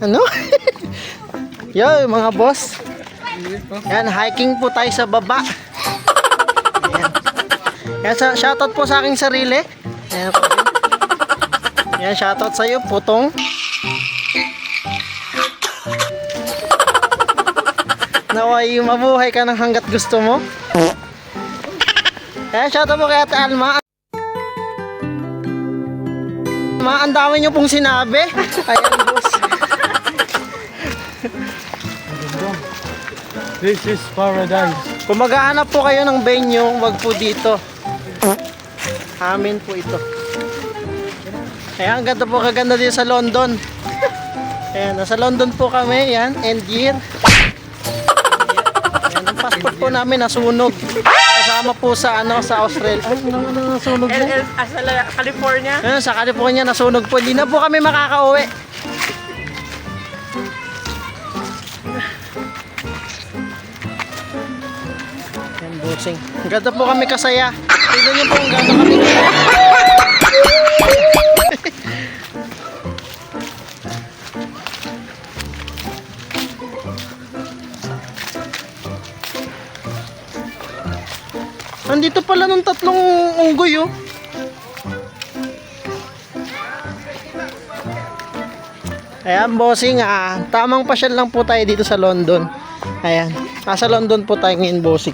Ano? Yo, mga boss. Yan, hiking po tayo sa baba. Yan. Yan, shoutout po sa aking sarili. Yan po. Yan, shoutout sa iyo, putong. Naway, mabuhay ka ng hanggat gusto mo. Yan, shoutout po kay Ate Alma. Ang dami nyo pong sinabi. Ayan, boss. This is paradise. Kung maghahanap po kayo ng venue, wag po dito. Amin po ito. Ayan, ang ganda po, kaganda dito sa London. Ayan, nasa London po kami. Ayan, end year. Ayan, ang passport po namin nasunog. Kasama po sa sa Australia. Ay, nasunog po? Sa California. Ayan, sa California nasunog po. Hindi na po kami makakauwi. Ayan, bossing. Ang ganda po kami kasaya. Tignan niyo po ang ganda kami kasaya. Nandito pala nung tatlong unggoy, oh. Ayan, bossing, tamang pasyal lang po tayo dito sa London. Ayan, nasa London po tayo ngayon, bossing.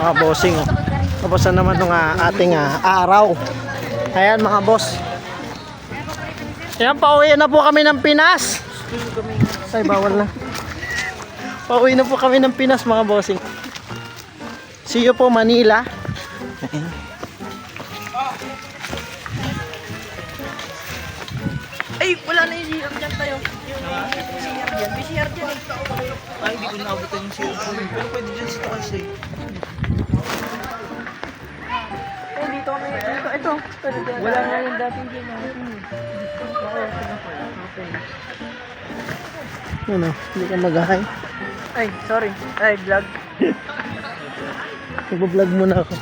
Mga bossing, oh. Tapos na naman ng ating araw. Ayan, mga boss. Ayan, pauwi na po kami ng Pinas. Ay, bawal na. Pauwi na po kami ng Pinas, mga bossing. See you po, Manila. Ayan. Ay, wala na yung CR dyan tayo. Yung CR dyan. May CR dyan eh. Ay, hindi ko naabutan yung cellphone. Pero pwede dyan sa kasi. Eh, dito kami. Dito, ito. Wala nga yung dating dyan. Ano, hindi ka mag-hi. Ay, sorry. Ay, vlog. Nagbablog muna ako.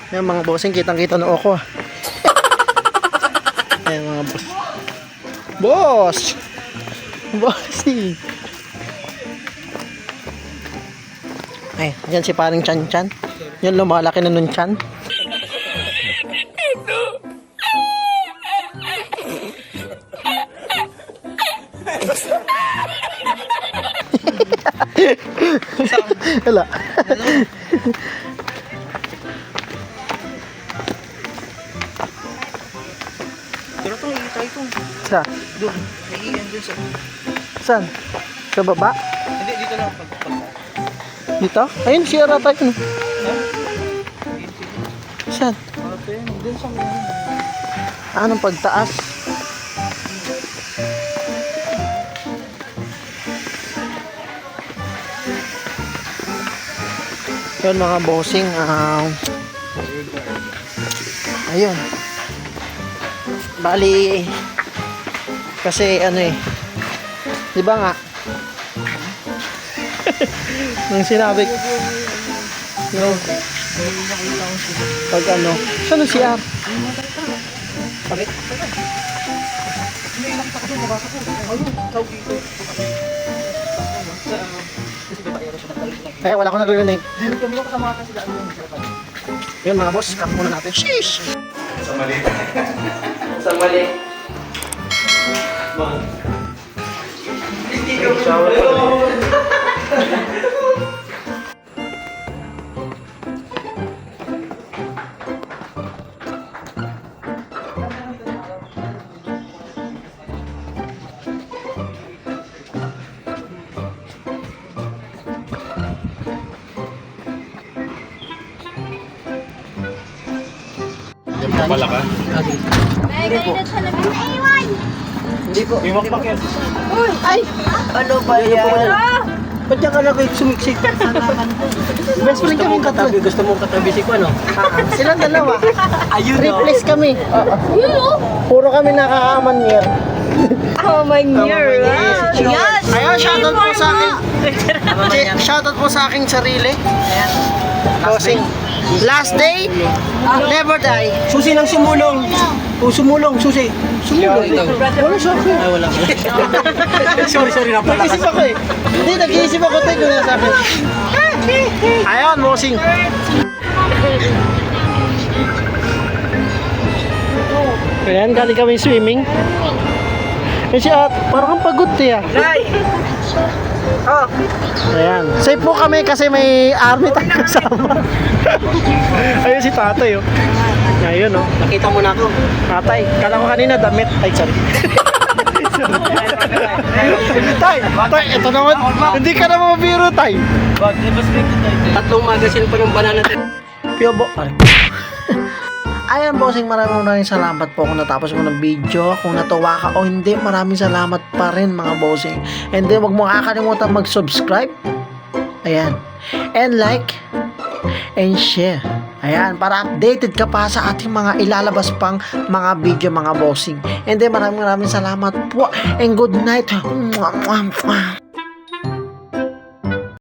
Ayan, mga bossing, kitang-kita na ako. Ayan, mga boss. Boss! Bossing! Ay, dyan si paring Chan-Chan. Yan, lumalaki na nun Chan. Wala. Pero ito, ikita ito. Sa? Doon. May iyan dun sa... Saan? Sa baba? Hindi, dito lang pag... Dito? Ayun, siya rata yun. Saan? Ate, dun sa mga... Anong pagtaas? Yun, mga bossing. Ayun. Bali, kasi ano eh, di ba nga? Nung sinabi ko, pag ano, saan ang CR? Bakit? Kaya wala ko narinig. Yun, mga boss, cut muna natin. Sheesh! Sa mali. Sa mali. Hindi ka shower. Pala ka? Hindi po. May makpak yan. Uy! Ay! Ano ba yan? Ba't yan ka na kayo sumiksik? Best friend kami tatlo. Gusto mong katabi si Kuan, no? Silang dalawa. Ayun, Replace kami. Puro kami nakakaaman niya. Oh my year. Yes. Ayun, shoutout po sa akin. Shoutout po sa aking sarili. Bossing. Last day, never die. Susi lang sumulong. O, sumulong, susi. Sumulong. Wala sa akin. Ay, wala. Sorry na pala. Nag-iisip ako eh. Hindi, nag-iisip ako tayo kung nasa akin. Ayun, bossing. Ayan, galing kami swimming. Kasi parang pagod eh. Ayan. Safe po kami kasi may army tayong kasama. Ayun si tatay oh. Ayun oh. Nakita mo na ako. Tatay, kala ko kanina damit. Ay, sorry. Tay, ito naman. Hindi ka naman mabiro, tay. Tatlong magazine pa ng banana. Piobo. Ayan, bossing, maraming salamat po kung natapos mo ng video. Kung natuwa ka o hindi, maraming salamat pa rin mga bossing. And then, huwag mo kakalimutan mag-subscribe. Ayan. And like. And share. Ayan, para updated ka pa sa ating mga ilalabas pang mga video mga bossing. And then, maraming salamat po. And good night. Mwah, mwah, mwah.